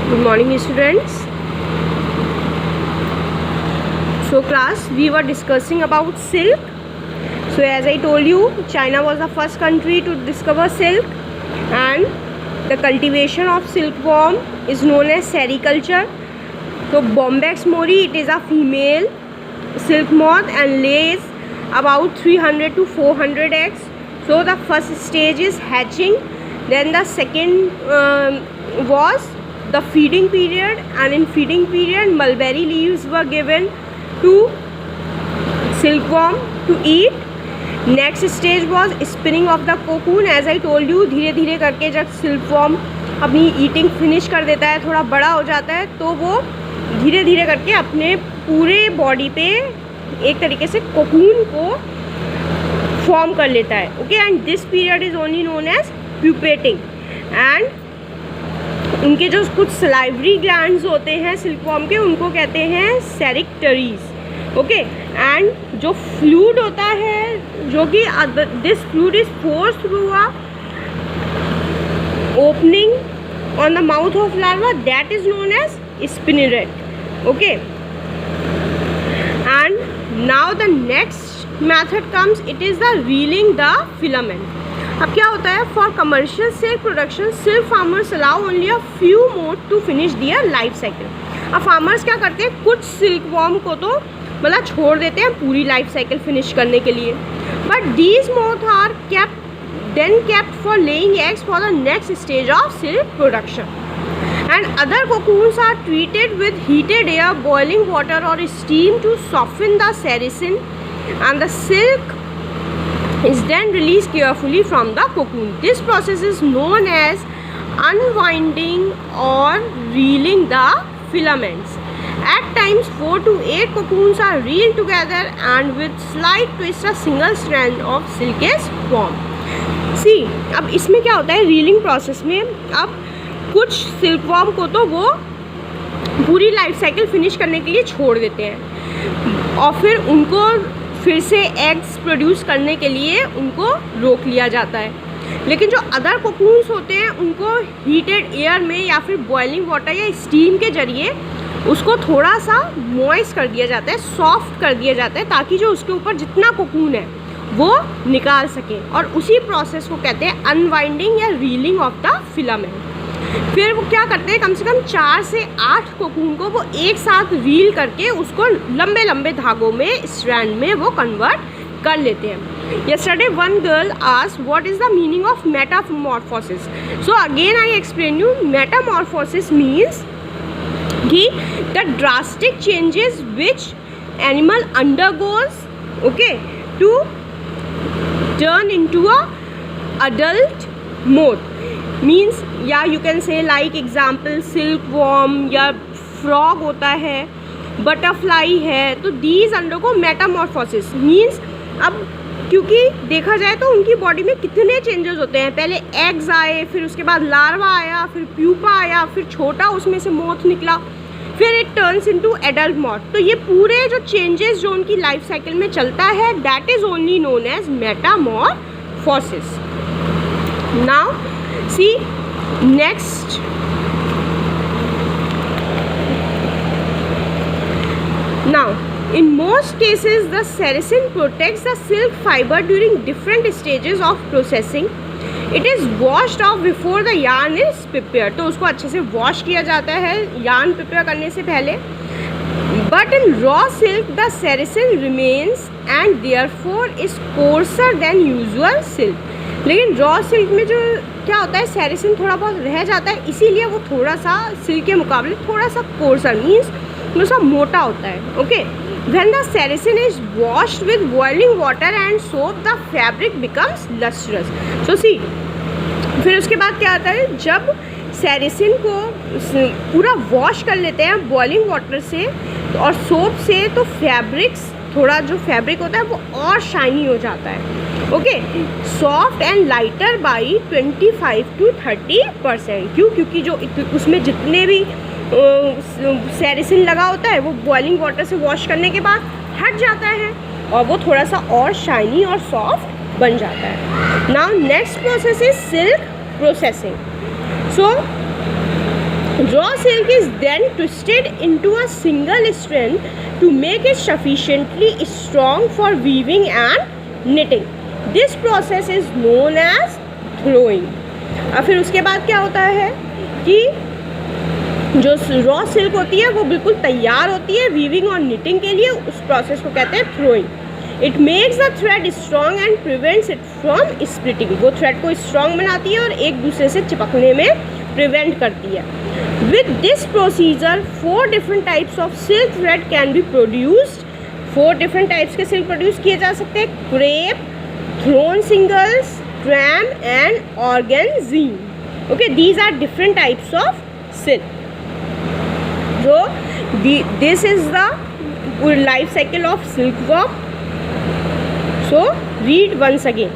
Good morning, students. So class, we were discussing about silk. So as I told you, China was the first country to discover silk, and the cultivation of silkworm is known as sericulture. So Bombyx mori, it is a female silk moth and lays about 300 to 400 eggs. So the first stage is hatching, then the second was the feeding period, and in feeding period mulberry leaves were given to silkworm to eat. Next stage was spinning of the cocoon. As I told you, धीरे धीरे करके जब silkworm अपनी eating finish कर देता है, थोड़ा बड़ा हो जाता है, तो वो धीरे धीरे करके अपने पूरे बॉडी पे एक तरीके से कोकून को फॉर्म कर लेता है. Okay, and this period is only known as pupating. And उनके जो कुछ सलाइवरी ग्लैंड्स होते हैं सिल्कवॉर्म के, उनको कहते हैं सेरिक्टरीज. ओके, एंड जो फ्लूइड होता है, जो कि this fluid is force through a opening on the mouth of larva, that is known as spinneret. Okay, and now the next method comes, it is the reeling the filament. अब क्या होता है, for commercial silk production silk farmers allow only a few moth to finish their life cycle. अब farmers क्या करते हैं, कुछ silkworm को तो मतलब छोड़ देते हैं पूरी लाइफ साइकिल फिनिश करने के लिए, but these moth are kept for laying eggs for the next stage of silk production. And other cocoons are treated with heated air, boiling water or steam to soften the sericin, and the silk is then released carefully from the cocoon. This process is known as unwinding or reeling the filaments. At times 4 to 8 cocoons are reeled together, and with slight twist a single strand of silk is formed. See, अब इसमें क्या होता है railing process में, अब कुछ silkworm को तो वो पूरी लाइफ साइकिल फिनिश करने के लिए छोड़ देते हैं, और फिर उनको फिर से एग्स प्रोड्यूस करने के लिए उनको रोक लिया जाता है. लेकिन जो अदर कोकून्स होते हैं, उनको हीटेड एयर में या फिर बॉइलिंग वाटर या स्टीम के जरिए उसको थोड़ा सा मॉइस्ट कर दिया जाता है, सॉफ्ट कर दिया जाता है, ताकि जो उसके ऊपर जितना कोकून है वो निकाल सकें. और उसी प्रोसेस को कहते हैं अनवाइंडिंग या रीलिंग ऑफ द फिलामेंट. फिर वो क्या करते हैं, कम से कम 4 से 8 कोकून को वो एक साथ रील करके उसको लंबे लंबे धागों में, स्ट्रैंड में वो कन्वर्ट कर लेते हैं. Yesterday one girl asked what is the meaning of metamorphosis. So again I explain you. Metamorphosis means कि the drastic changes which animal undergoes, okay, to turn into a adult moth. Means, या you can say like example silkworm या frog होता है, butterfly है, तो these undergo Metamorphosis. Means अब क्योंकि देखा जाए तो उनकी बॉडी में कितने चेंजेस होते हैं, पहले एग्स आए, फिर उसके बाद लार्वा आया, फिर प्यूपा आया, फिर छोटा उसमें से मोथ निकला, फिर it turns into adult moth. तो ये पूरे जो चेंजेस जो उनकी लाइफ साइकिल में चलता है, that is only known as metamorphosis. Now see next, now in most cases the sericin protects the silk fiber during different stages of processing. It is washed off before the yarn is prepared. तो उसको अच्छे से wash किया जाता है yarn prepare करने से पहले. But in raw silk the sericin remains and therefore is coarser than usual silk. लेकिन रॉ सिल्क में जो क्या होता है, सेरिसिन थोड़ा बहुत रह जाता है, इसीलिए वो थोड़ा सा सिल्क के मुकाबले थोड़ा सा कोर्सर, मीन्स थोड़ा सा मोटा होता है. Okay, when the sericin is washed with boiling water and soap the fabric becomes lustrous. So see, फिर उसके बाद क्या आता है, जब सेरिसिन को पूरा वॉश कर लेते हैं बॉइलिंग वाटर से और सोप से, तो फैब्रिक्स थोड़ा जो फैब्रिक होता है वो और शाइनी हो जाता है. Okay, soft and lighter by 25 to 30%. क्यों? क्योंकि जो उसमें जितने भी सेरिसिन लगा होता है वो बॉइलिंग वाटर से वॉश करने के बाद हट जाता है, और वो थोड़ा सा और शाइनी और सॉफ्ट बन जाता है. Now next process is silk processing. So Raw silk is then twisted into a single strand to make it sufficiently strong for weaving and knitting. This process is known as throwing. और फिर उसके बाद क्या होता है कि जो raw silk होती है वो बिल्कुल तैयार होती है वीविंग और निटिंग के लिए, उस प्रोसेस को कहते हैं throwing. It makes the thread strong and prevents it from splitting. वो थ्रेड को स्ट्रॉन्ग बनाती है और एक दूसरे से चिपकने में प्रिवेंट करती है. With this procedure 4 different types of silk thread can be produced. 4 different types के सिल्क प्रोड्यूस किए जा सकते हैं. Crepe, thrown singles, tram and organzine. Okay, these are different types of silk. So this is the life cycle of silkworm. So read once again.